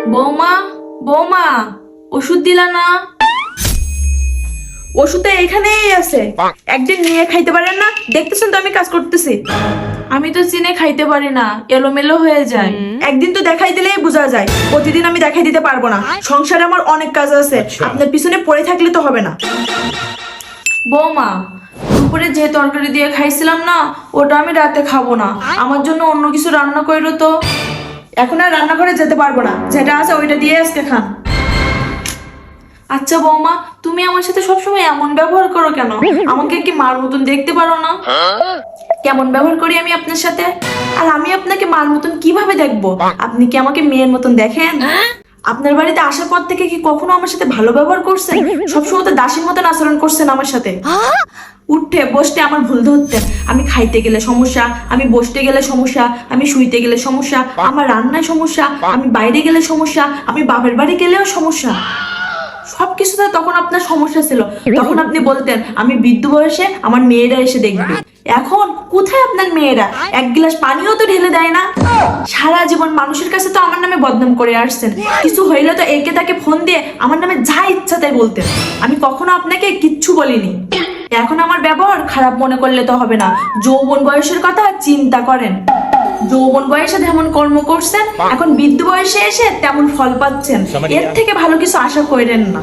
বৌমা, বৌমা, ওষুধ দিলা না? ওষুধ তো এখানেই আছে, একদিন নিয়ে খাইতে পারেন না? দেখতেছেন তো আমি কাজ করতেছি। আমি তো চিনে খাইতে পারি না, এলোমেলো হয়ে যায়। একদিন তো দেখাই দিলেই বোঝা যায়, প্রতিদিন আমি দেখাই দিতে পারবো না। সংসারে আমার অনেক কাজ আছে, আপনার পিছনে পড়ে থাকলে তো হবে না। বৌমা, দুপুরে যে তরকারি দিয়ে খাইছিলাম না, ওটা আমি রাতে খাবো না। আমার জন্য অন্য কিছু রান্না করো তো। এখন আর রান্নাঘরে যেতে পারবো না, যেটা আছে ওইটা দিয়ে আজকে খান। আচ্ছা বৌমা, তুমি আমার সাথে সবসময় এমন ব্যবহার করো কেন? আমাকে কি মার মতন দেখতে পারো না? কেমন ব্যবহার করি আমি আপনার সাথে? আর আমি আপনাকে মার মতন কিভাবে দেখবো? আপনি কি আমাকে মেয়ের মতন দেখেন? আপনার বাড়িতে আসার পর থেকে কি কখনো আমার সাথে ভালো ব্যবহার করছেন? সবসময় তো দাসীর মতন আচরণ করছেন আমার সাথে। উঠতে বসতে আমার ভুল ধরতেন। আমি খাইতে গেলে সমস্যা, আমি বসতে গেলে সমস্যা, আমি শুইতে গেলে সমস্যা, আমার রান্নায় সমস্যা, আমি বাইরে গেলে সমস্যা, আমি বাপের বাড়ি গেলেও সমস্যা। সবকিছুতে তখন আপনার সমস্যা ছিল। তখন আপনি বলতেন আমি বৃদ্ধ বয়সে আমার মেয়েরা এসে দেখবে। এখন কোথায় আপনার মেয়েরা? এক গ্লাস পানিও তো ঢেলে দেয় না। সারা জীবন মানুষের কাছে তো আমার নামে বদনাম করে আসছেন। কিছু হইলে তো একে তাকে ফোন দিয়ে আমার নামে যা ইচ্ছা তাই বলতেন। আমি কখনো আপনাকে কিচ্ছু বলিনি। এখন আমার ব্যবহার খারাপ মনে করলে তো হবে না। যৌবন বয়সের কথা চিন্তা করেন। যৌবন বয়সে যেমন কর্ম করছেন, এখন বৃদ্ধ বয়সে এসে তেমন ফল পাচ্ছেন। এর থেকে ভালো কিছু আশা করেন না।